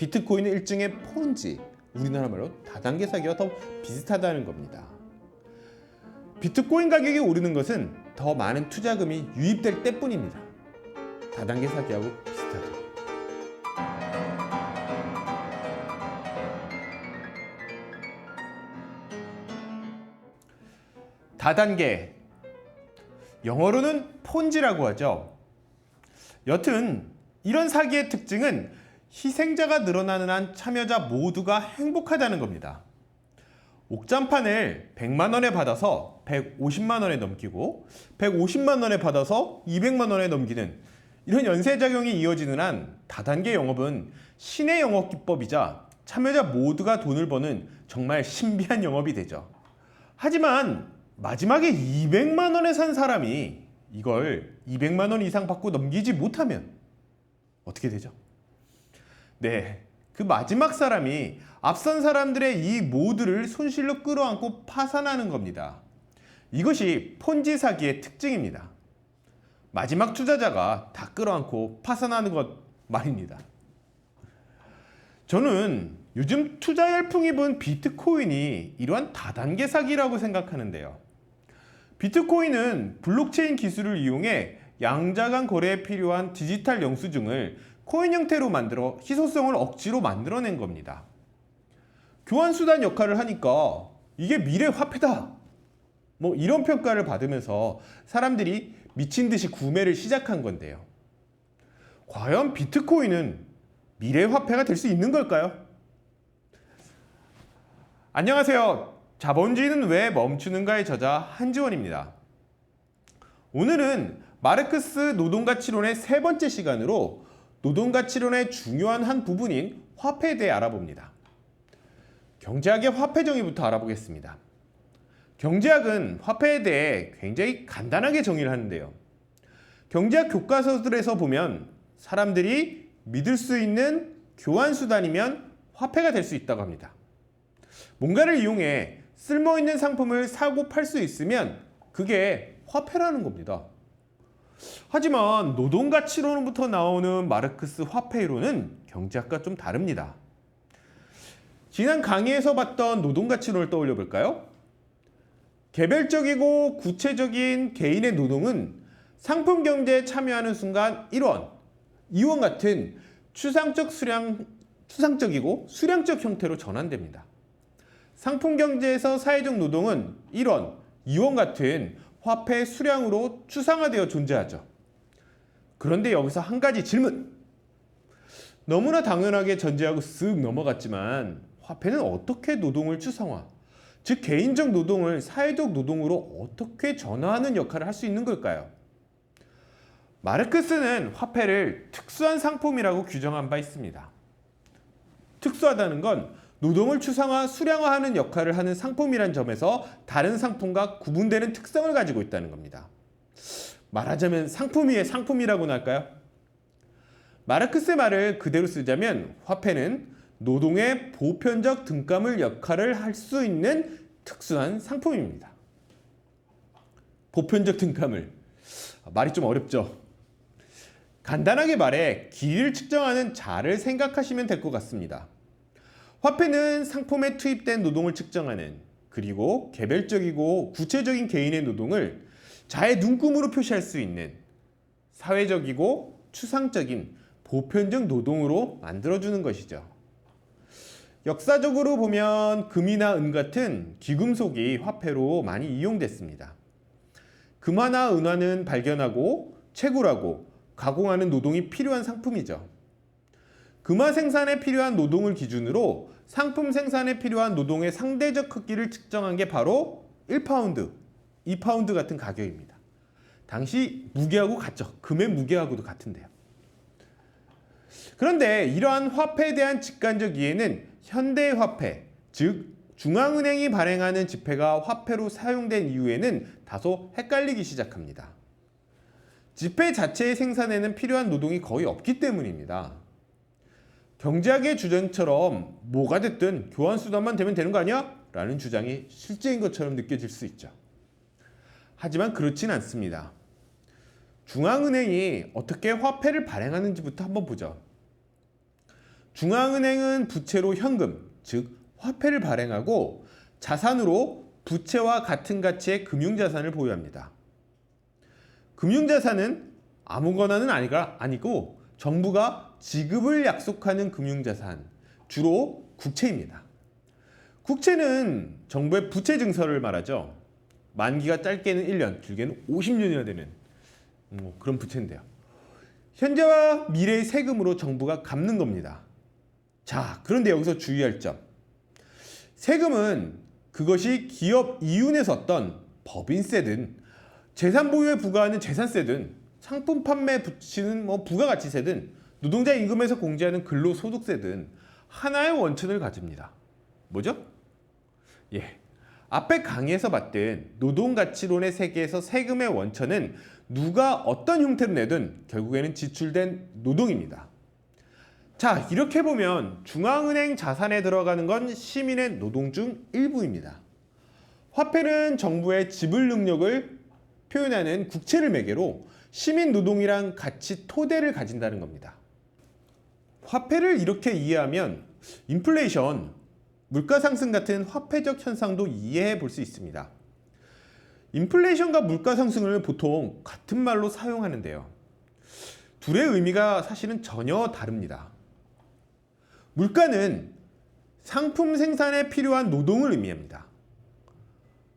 비트코인은 일종의 폰지, 우리나라 말로 다단계 사기와 더 비슷하다는 겁니다. 비트코인 가격이 오르는 것은 더 많은 투자금이 유입될 때뿐입니다. 다단계 사기하고 비슷하죠. 다단계, 영어로는 폰지라고 하죠. 여튼 이런 사기의 특징은 희생자가 늘어나는 한 참여자 모두가 행복하다는 겁니다. 옥장판을 100만 원에 받아서 150만 원에 넘기고 150만 원에 받아서 200만 원에 넘기는 이런 연쇄작용이 이어지는 한 다단계 영업은 신의 영업 기법이자 참여자 모두가 돈을 버는 정말 신비한 영업이 되죠. 하지만 마지막에 200만 원에 산 사람이 이걸 200만 원 이상 받고 넘기지 못하면 어떻게 되죠? 네, 그 마지막 사람이 앞선 사람들의 이익 모두를 손실로 끌어안고 파산하는 겁니다. 이것이 폰지 사기의 특징입니다. 마지막 투자자가 다 끌어안고 파산하는 것 말입니다. 저는 요즘 투자 열풍이 분 비트코인이 이러한 다단계 사기라고 생각하는데요. 비트코인은 블록체인 기술을 이용해 양자 간 거래에 필요한 디지털 영수증을 코인 형태로 만들어 희소성을 억지로 만들어낸 겁니다. 교환수단 역할을 하니까 이게 미래 화폐다, 이런 평가를 받으면서 사람들이 미친 듯이 구매를 시작한 건데요. 과연 비트코인은 미래 화폐가 될 수 있는 걸까요? 안녕하세요. 자본주의는 왜 멈추는가의 저자 한지원입니다. 오늘은 마르크스 노동가치론의 세 번째 시간으로 노동가치론의 중요한 한 부분인 화폐에 대해 알아봅니다. 경제학의 화폐 정의부터 알아보겠습니다. 경제학은 화폐에 대해 굉장히 간단하게 정의를 하는데요. 경제학 교과서들에서 보면 사람들이 믿을 수 있는 교환수단이면 화폐가 될 수 있다고 합니다. 뭔가를 이용해 쓸모있는 상품을 사고 팔 수 있으면 그게 화폐라는 겁니다. 하지만 노동가치론부터 나오는 마르크스 화폐이론은 경제학과 좀 다릅니다. 지난 강의에서 봤던 노동가치론을 떠올려 볼까요? 개별적이고 구체적인 개인의 노동은 상품 경제에 참여하는 순간 1원, 2원 같은 추상적이고 수량적 형태로 전환됩니다. 상품 경제에서 사회적 노동은 1원, 2원 같은 화폐 수량으로 추상화되어 존재하죠. 그런데 여기서 한 가지 질문. 너무나 당연하게 전제하고 쓱 넘어갔지만 화폐는 어떻게 노동을 추상화, 즉 개인적 노동을 사회적 노동으로 어떻게 전환하는 역할을 할 수 있는 걸까요? 마르크스는 화폐를 특수한 상품이라고 규정한 바 있습니다. 특수하다는 건 노동을 추상화, 수량화하는 역할을 하는 상품이란 점에서 다른 상품과 구분되는 특성을 가지고 있다는 겁니다. 말하자면 상품 위에 상품이라고나 할까요? 마르크스의 말을 그대로 쓰자면 화폐는 노동의 보편적 등가물 역할을 할 수 있는 특수한 상품입니다. 보편적 등가물. 말이 좀 어렵죠? 간단하게 말해 길이를 측정하는 자를 생각하시면 될 것 같습니다. 화폐는 상품에 투입된 노동을 측정하는, 그리고 개별적이고 구체적인 개인의 노동을 자의 눈금으로 표시할 수 있는 사회적이고 추상적인 보편적 노동으로 만들어주는 것이죠. 역사적으로 보면 금이나 은 같은 귀금속이 화폐로 많이 이용됐습니다. 금화나 은화는 발견하고 채굴하고 가공하는 노동이 필요한 상품이죠. 금화 생산에 필요한 노동을 기준으로 상품 생산에 필요한 노동의 상대적 크기를 측정한 게 바로 1파운드, 2파운드 같은 가격입니다. 당시 무게하고 같죠. 금의 무게하고도 같은데요. 그런데 이러한 화폐에 대한 직관적 이해는 현대의 화폐, 즉 중앙은행이 발행하는 지폐가 화폐로 사용된 이후에는 다소 헷갈리기 시작합니다. 지폐 자체의 생산에는 필요한 노동이 거의 없기 때문입니다. 경제학의 주장처럼 뭐가 됐든 교환수단만 되면 되는 거 아니야? 라는 주장이 실제인 것처럼 느껴질 수 있죠. 하지만 그렇진 않습니다. 중앙은행이 어떻게 화폐를 발행하는지부터 한번 보죠. 중앙은행은 부채로 현금, 즉 화폐를 발행하고 자산으로 부채와 같은 가치의 금융자산을 보유합니다. 금융자산은 아무거나는 아니고 정부가 지급을 약속하는 금융자산, 주로 국채입니다. 국채는 정부의 부채 증서를 말하죠. 만기가 짧게는 1년, 길게는 50년이나 되는 그런 부채인데요. 현재와 미래의 세금으로 정부가 갚는 겁니다. 자, 그런데 여기서 주의할 점. 세금은 그것이 기업 이윤에 섰던 법인세든 재산 보유에 부과하는 재산세든 상품 판매에 붙이는 부가가치세든 노동자 임금에서 공제하는 근로소득세든 하나의 원천을 가집니다. 뭐죠? 앞에 강의에서 봤던 노동가치론의 세계에서 세금의 원천은 누가 어떤 형태로 내든 결국에는 지출된 노동입니다. 자, 이렇게 보면 중앙은행 자산에 들어가는 건 시민의 노동 중 일부입니다. 화폐는 정부의 지불 능력을 표현하는 국채를 매개로 시민 노동이란 가치 토대를 가진다는 겁니다. 화폐를 이렇게 이해하면 인플레이션, 물가 상승 같은 화폐적 현상도 이해해 볼 수 있습니다. 인플레이션과 물가 상승을 보통 같은 말로 사용하는데요. 둘의 의미가 사실은 전혀 다릅니다. 물가는 상품 생산에 필요한 노동을 의미합니다.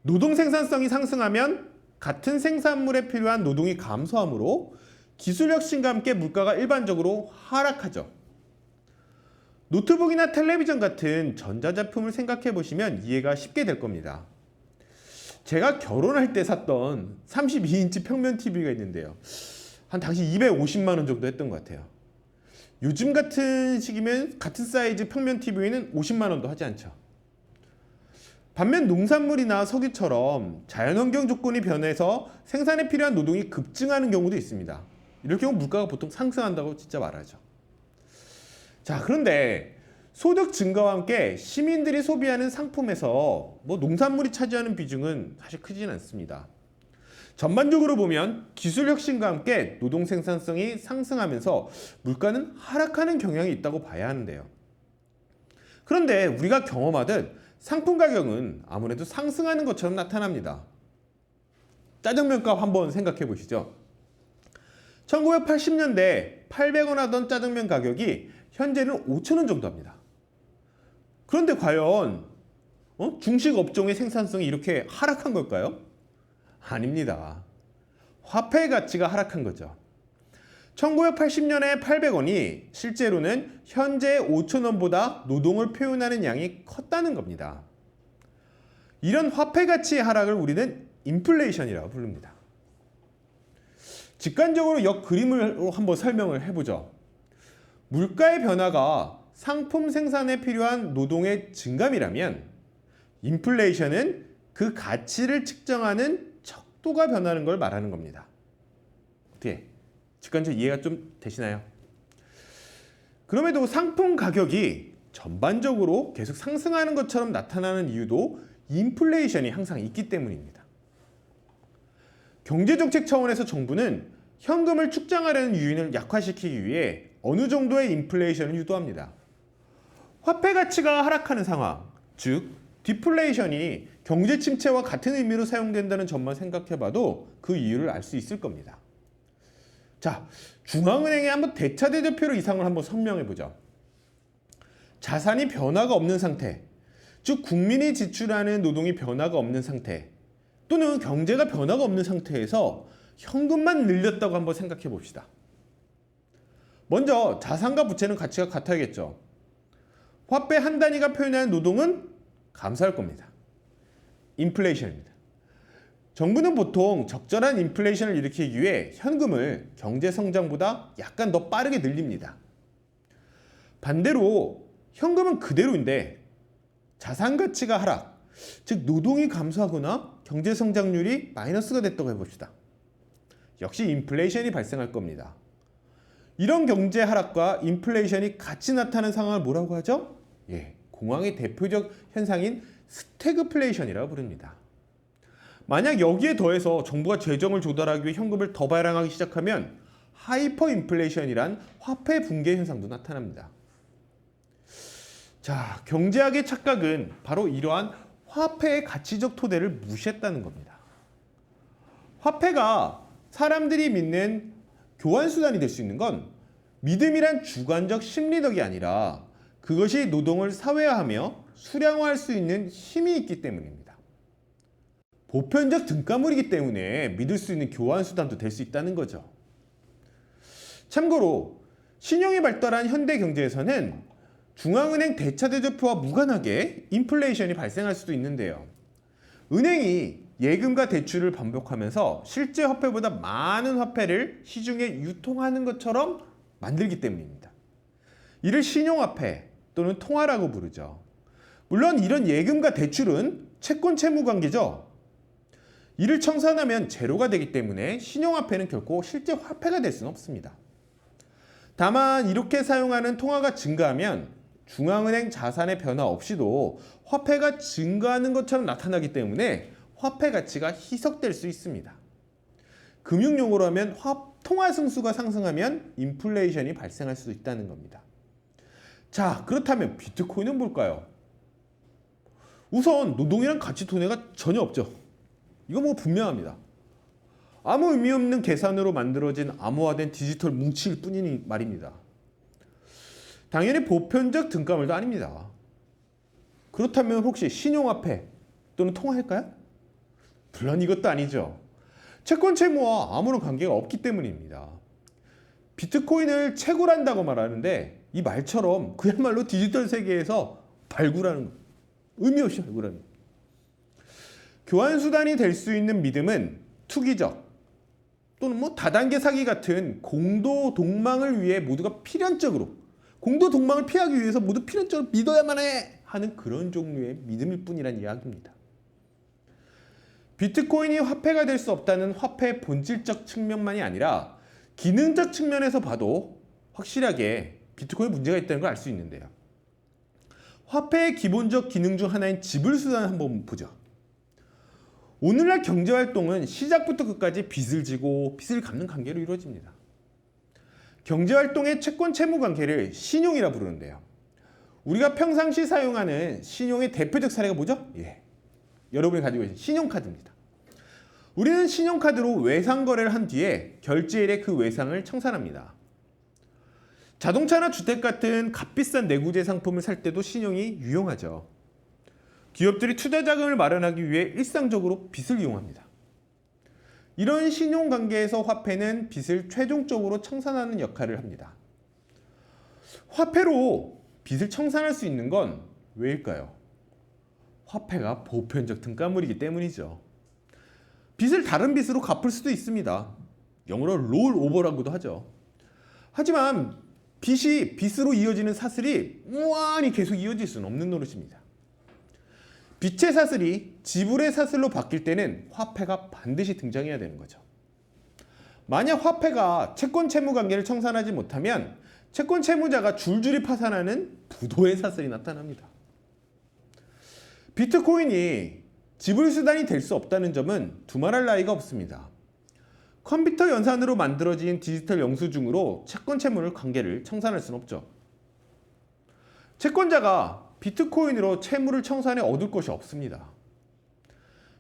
노동 생산성이 상승하면 같은 생산물에 필요한 노동이 감소하므로 기술 혁신과 함께 물가가 일반적으로 하락하죠. 노트북이나 텔레비전 같은 전자제품을 생각해 보시면 이해가 쉽게 될 겁니다. 제가 결혼할 때 샀던 32인치 평면 TV가 있는데요. 당시 250만 원 정도 했던 것 같아요. 요즘 같은 시기면 같은 사이즈 평면 TV는 50만 원도 하지 않죠. 반면 농산물이나 석유처럼 자연환경 조건이 변해서 생산에 필요한 노동이 급증하는 경우도 있습니다. 이럴 경우 물가가 보통 상승한다고 진짜 말하죠. 자, 그런데 소득 증가와 함께 시민들이 소비하는 상품에서 농산물이 차지하는 비중은 사실 크지는 않습니다. 전반적으로 보면 기술 혁신과 함께 노동 생산성이 상승하면서 물가는 하락하는 경향이 있다고 봐야 하는데요. 그런데 우리가 경험하듯 상품 가격은 아무래도 상승하는 것처럼 나타납니다. 짜장면값 한번 생각해 보시죠. 1980년대 800원 하던 짜장면 가격이 현재는 5,000원 정도 합니다. 그런데 과연 중식 업종의 생산성이 이렇게 하락한 걸까요? 아닙니다. 화폐 가치가 하락한 거죠. 1980년에 800원이 실제로는 현재 5,000원보다 노동을 표현하는 양이 컸다는 겁니다. 이런 화폐 가치의 하락을 우리는 인플레이션이라고 부릅니다. 직관적으로 역 그림을 한번 설명을 해보죠. 물가의 변화가 상품 생산에 필요한 노동의 증감이라면 인플레이션은 그 가치를 측정하는 척도가 변하는 걸 말하는 겁니다. 어떻게? 직관적으로 이해가 좀 되시나요? 그럼에도 상품 가격이 전반적으로 계속 상승하는 것처럼 나타나는 이유도 인플레이션이 항상 있기 때문입니다. 경제정책 차원에서 정부는 현금을 축장하려는 유인을 약화시키기 위해 어느 정도의 인플레이션을 유도합니다. 화폐 가치가 하락하는 상황, 즉 디플레이션이 경제 침체와 같은 의미로 사용된다는 점만 생각해봐도 그 이유를 알 수 있을 겁니다. 자, 중앙은행의 한번 대차대조표로 이 상황을 한번 설명해보죠. 자산이 변화가 없는 상태, 즉 국민이 지출하는 노동이 변화가 없는 상태, 또는 경제가 변화가 없는 상태에서 현금만 늘렸다고 한번 생각해 봅시다. 먼저 자산과 부채는 가치가 같아야겠죠. 화폐 한 단위가 표현하는 노동은 감소할 겁니다. 인플레이션입니다. 정부는 보통 적절한 인플레이션을 일으키기 위해 현금을 경제 성장보다 약간 더 빠르게 늘립니다. 반대로 현금은 그대로인데 자산 가치가 하락, 즉 노동이 감소하거나 경제 성장률이 마이너스가 됐다고 해봅시다. 역시 인플레이션이 발생할 겁니다. 이런 경제 하락과 인플레이션이 같이 나타나는 상황을 뭐라고 하죠? 공황의 대표적 현상인 스태그플레이션이라고 부릅니다. 만약 여기에 더해서 정부가 재정을 조달하기 위해 현금을 더 발행하기 시작하면 하이퍼 인플레이션이란 화폐 붕괴 현상도 나타납니다. 자, 경제학의 착각은 바로 이러한 화폐의 가치적 토대를 무시했다는 겁니다. 화폐가 사람들이 믿는 교환 수단이 될 수 있는 건 믿음이란 주관적 심리덕이 아니라 그것이 노동을 사회화하며 수량화할 수 있는 힘이 있기 때문입니다. 보편적 등가물이기 때문에 믿을 수 있는 교환 수단도 될 수 있다는 거죠. 참고로 신용이 발달한 현대 경제에서는 중앙은행 대차대조표와 무관하게 인플레이션이 발생할 수도 있는데요. 은행이 예금과 대출을 반복하면서 실제 화폐보다 많은 화폐를 시중에 유통하는 것처럼 만들기 때문입니다. 이를 신용화폐 또는 통화라고 부르죠. 물론 이런 예금과 대출은 채권 채무 관계죠. 이를 청산하면 제로가 되기 때문에 신용화폐는 결코 실제 화폐가 될 수는 없습니다. 다만 이렇게 사용하는 통화가 증가하면 중앙은행 자산의 변화 없이도 화폐가 증가하는 것처럼 나타나기 때문에 화폐 가치가 희석될 수 있습니다. 금융용어로 하면 통화 승수가 상승하면 인플레이션이 발생할 수도 있다는 겁니다. 자, 그렇다면 비트코인은 뭘까요? 우선 노동이란 가치 토대가 전혀 없죠. 이거 뭐 분명합니다. 아무 의미 없는 계산으로 만들어진 암호화된 디지털 뭉치일 뿐이니 말입니다. 당연히 보편적 등가물도 아닙니다. 그렇다면 혹시 신용화폐 또는 통화일까요? 물론 이것도 아니죠. 채권 채무와 아무런 관계가 없기 때문입니다. 비트코인을 채굴한다고 말하는데 이 말처럼 그야말로 디지털 세계에서 발굴하는 거. 의미 없이 발굴하는 거. 교환 수단이 될 수 있는 믿음은 투기적 또는 다단계 사기 같은 공도 동망을 위해 모두가 필연적으로 공도 동망을 피하기 위해서 모두 필연적으로 믿어야만 해 하는 그런 종류의 믿음일 뿐이란 이야기입니다. 비트코인이 화폐가 될 수 없다는 화폐의 본질적 측면만이 아니라 기능적 측면에서 봐도 확실하게 비트코인에 문제가 있다는 걸 알 수 있는데요. 화폐의 기본적 기능 중 하나인 지불 수단 한번 보죠. 오늘날 경제활동은 시작부터 끝까지 빚을 지고 빚을 갚는 관계로 이루어집니다. 경제활동의 채권 채무 관계를 신용이라 부르는데요. 우리가 평상시 사용하는 신용의 대표적 사례가 뭐죠? 여러분이 가지고 계신 신용카드입니다. 우리는 신용카드로 외상 거래를 한 뒤에 결제일에 그 외상을 청산합니다. 자동차나 주택 같은 값비싼 내구재 상품을 살 때도 신용이 유용하죠. 기업들이 투자 자금을 마련하기 위해 일상적으로 빚을 이용합니다. 이런 신용 관계에서 화폐는 빚을 최종적으로 청산하는 역할을 합니다. 화폐로 빚을 청산할 수 있는 건 왜일까요? 화폐가 보편적 등가물이기 때문이죠. 빚을 다른 빚으로 갚을 수도 있습니다. 영어로 롤오버라고도 하죠. 하지만 빚이 빚으로 이어지는 사슬이 무한히 계속 이어질 수는 없는 노릇입니다. 빚의 사슬이 지불의 사슬로 바뀔 때는 화폐가 반드시 등장해야 되는 거죠. 만약 화폐가 채권 채무 관계를 청산하지 못하면 채권 채무자가 줄줄이 파산하는 부도의 사슬이 나타납니다. 비트코인이 지불 수단이 될 수 없다는 점은 두말할 나위가 없습니다. 컴퓨터 연산으로 만들어진 디지털 영수증으로 채권 채무를 관계를 청산할 수는 없죠. 채권자가 비트코인으로 채무를 청산해 얻을 것이 없습니다.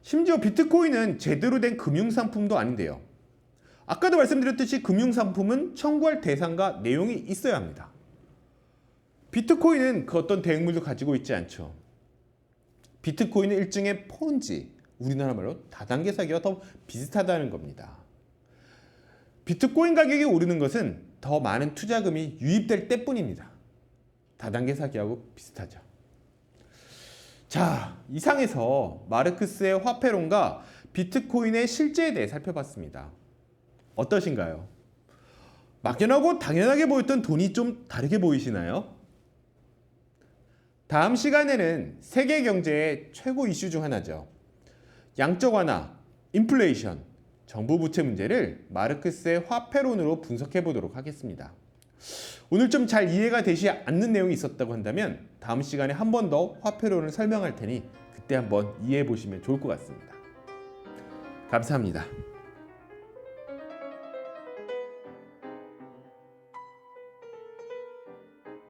심지어 비트코인은 제대로 된 금융상품도 아닌데요. 아까도 말씀드렸듯이 금융상품은 청구할 대상과 내용이 있어야 합니다. 비트코인은 그 어떤 대행물도 가지고 있지 않죠. 비트코인은 일종의 폰지, 우리나라 말로 다단계 사기와 더 비슷하다는 겁니다. 비트코인 가격이 오르는 것은 더 많은 투자금이 유입될 때뿐입니다. 다단계 사기하고 비슷하죠. 자, 이상에서 마르크스의 화폐론과 비트코인의 실제에 대해 살펴봤습니다. 어떠신가요? 막연하고 당연하게 보였던 돈이 좀 다르게 보이시나요? 다음 시간에는 세계 경제의 최고 이슈 중 하나죠. 양적 완화, 인플레이션, 정부 부채 문제를 마르크스의 화폐론으로 분석해 보도록 하겠습니다. 오늘 좀 잘 이해가 되지 않는 내용이 있었다고 한다면 다음 시간에 한 번 더 화폐론을 설명할 테니 그때 한번 이해해 보시면 좋을 것 같습니다. 감사합니다.